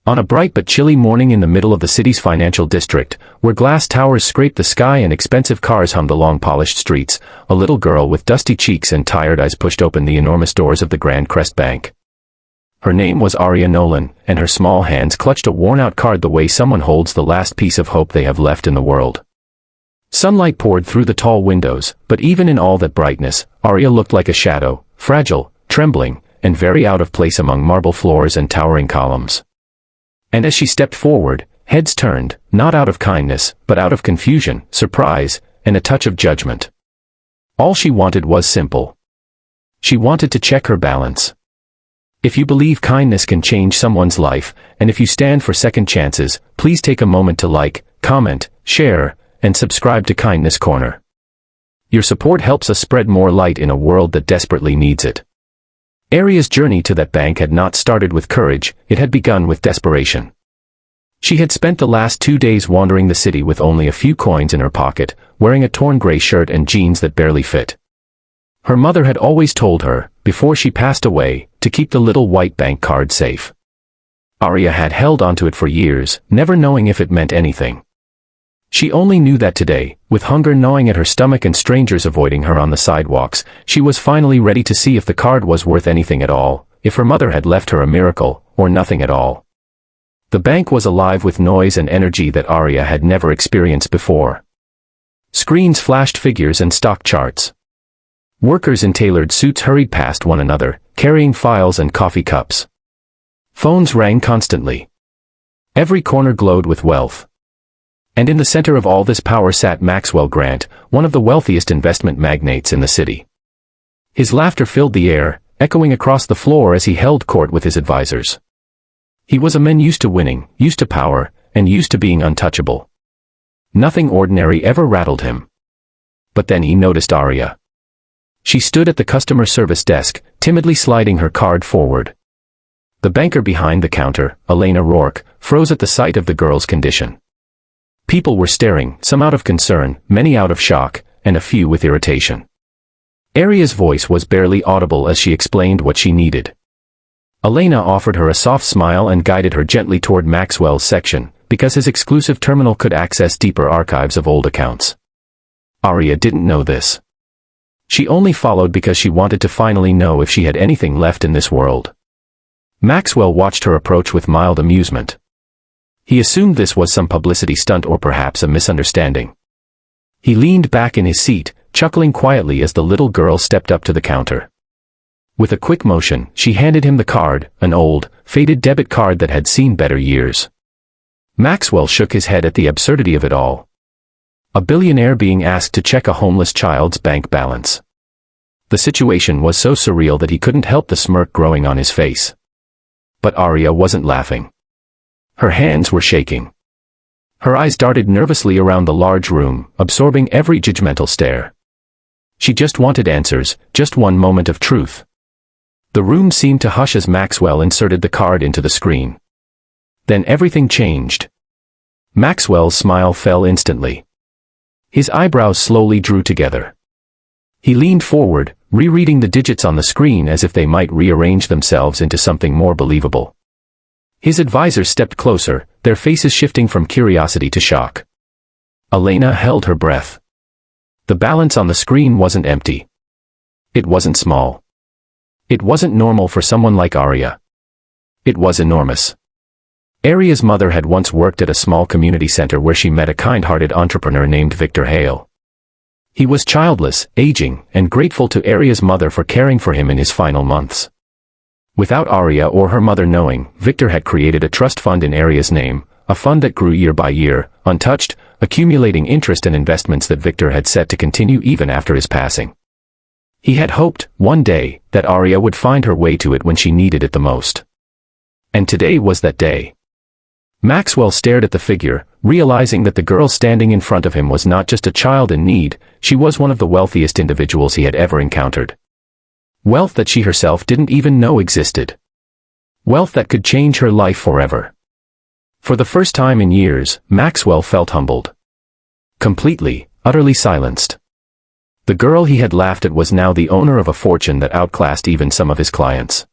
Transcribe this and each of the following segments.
On a bright but chilly morning in the middle of the city's financial district, where glass towers scraped the sky and expensive cars hummed along polished streets, a little girl with dusty cheeks and tired eyes pushed open the enormous doors of the Grand Crest Bank. Her name was Aria Nolan, and her small hands clutched a worn-out card the way someone holds the last piece of hope they have left in the world. Sunlight poured through the tall windows, but even in all that brightness, Aria looked like a shadow, fragile, trembling, and very out of place among marble floors and towering columns. And as she stepped forward, heads turned, not out of kindness, but out of confusion, surprise, and a touch of judgment. All she wanted was simple. She wanted to check her balance. If you believe kindness can change someone's life, and if you stand for second chances, please take a moment to like, comment, share, and subscribe to Kindness Corner. Your support helps us spread more light in a world that desperately needs it. Aria's journey to that bank had not started with courage, it had begun with desperation. She had spent the last 2 days wandering the city with only a few coins in her pocket, wearing a torn gray shirt and jeans that barely fit. Her mother had always told her, before she passed away, to keep the little white bank card safe. Aria had held onto it for years, never knowing if it meant anything. She only knew that today, with hunger gnawing at her stomach and strangers avoiding her on the sidewalks, she was finally ready to see if the card was worth anything at all, if her mother had left her a miracle, or nothing at all. The bank was alive with noise and energy that Aria had never experienced before. Screens flashed figures and stock charts. Workers in tailored suits hurried past one another, carrying files and coffee cups. Phones rang constantly. Every corner glowed with wealth. And in the center of all this power sat Maxwell Grant, one of the wealthiest investment magnates in the city. His laughter filled the air, echoing across the floor as he held court with his advisors. He was a man used to winning, used to power, and used to being untouchable. Nothing ordinary ever rattled him. But then he noticed Aria. She stood at the customer service desk, timidly sliding her card forward. The banker behind the counter, Elena Rourke, froze at the sight of the girl's condition. People were staring, some out of concern, many out of shock, and a few with irritation. Aria's voice was barely audible as she explained what she needed. Elena offered her a soft smile and guided her gently toward Maxwell's section, because his exclusive terminal could access deeper archives of old accounts. Aria didn't know this. She only followed because she wanted to finally know if she had anything left in this world. Maxwell watched her approach with mild amusement. He assumed this was some publicity stunt or perhaps a misunderstanding. He leaned back in his seat, chuckling quietly as the little girl stepped up to the counter. With a quick motion, she handed him the card, an old, faded debit card that had seen better years. Maxwell shook his head at the absurdity of it all. A billionaire being asked to check a homeless child's bank balance. The situation was so surreal that he couldn't help the smirk growing on his face. But Aria wasn't laughing. Her hands were shaking. Her eyes darted nervously around the large room, absorbing every judgmental stare. She just wanted answers, just one moment of truth. The room seemed to hush as Maxwell inserted the card into the screen. Then everything changed. Maxwell's smile fell instantly. His eyebrows slowly drew together. He leaned forward, rereading the digits on the screen as if they might rearrange themselves into something more believable. His advisors stepped closer, their faces shifting from curiosity to shock. Elena held her breath. The balance on the screen wasn't empty. It wasn't small. It wasn't normal for someone like Aria. It was enormous. Aria's mother had once worked at a small community center where she met a kind-hearted entrepreneur named Victor Hale. He was childless, aging, and grateful to Aria's mother for caring for him in his final months. Without Aria or her mother knowing, Victor had created a trust fund in Aria's name, a fund that grew year by year, untouched, accumulating interest and investments that Victor had set to continue even after his passing. He had hoped, one day, that Aria would find her way to it when she needed it the most. And today was that day. Maxwell stared at the figure, realizing that the girl standing in front of him was not just a child in need, she was one of the wealthiest individuals he had ever encountered. Wealth that she herself didn't even know existed. Wealth that could change her life forever. For the first time in years, Maxwell felt humbled. Completely, utterly silenced. The girl he had laughed at was now the owner of a fortune that outclassed even some of his clients.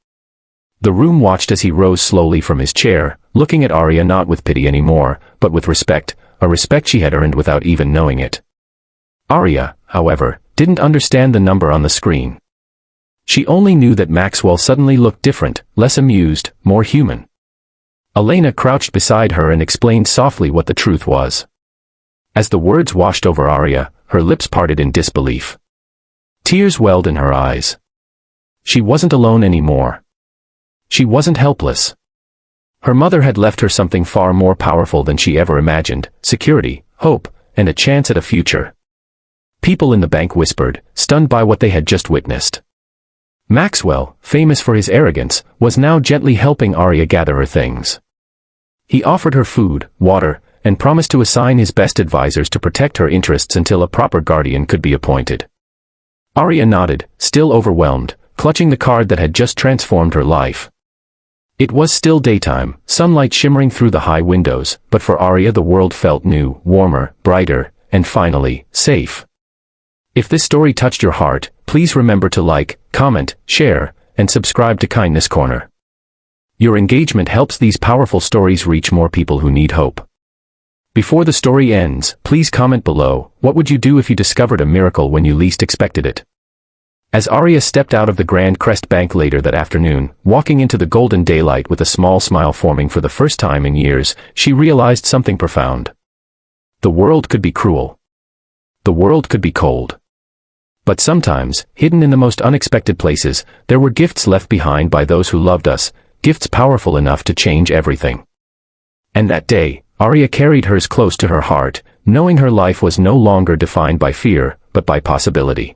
The room watched as he rose slowly from his chair, looking at Arya not with pity anymore, but with respect, a respect she had earned without even knowing it. Arya, however, didn't understand the number on the screen. She only knew that Maxwell suddenly looked different, less amused, more human. Elena crouched beside her and explained softly what the truth was. As the words washed over Arya, her lips parted in disbelief. Tears welled in her eyes. She wasn't alone anymore. She wasn't helpless. Her mother had left her something far more powerful than she ever imagined: security, hope, and a chance at a future. People in the bank whispered, stunned by what they had just witnessed. Maxwell, famous for his arrogance, was now gently helping Arya gather her things. He offered her food, water, and promised to assign his best advisors to protect her interests until a proper guardian could be appointed. Arya nodded, still overwhelmed, clutching the card that had just transformed her life. It was still daytime, sunlight shimmering through the high windows, but for Arya the world felt new, warmer, brighter, and finally, safe. If this story touched your heart, please remember to like, comment, share, and subscribe to Kindness Corner. Your engagement helps these powerful stories reach more people who need hope. Before the story ends, please comment below, what would you do if you discovered a miracle when you least expected it? As Arya stepped out of the Grand Crest Bank later that afternoon, walking into the golden daylight with a small smile forming for the first time in years, she realized something profound. The world could be cruel. The world could be cold. But sometimes, hidden in the most unexpected places, there were gifts left behind by those who loved us, gifts powerful enough to change everything. And that day, Arya carried hers close to her heart, knowing her life was no longer defined by fear, but by possibility.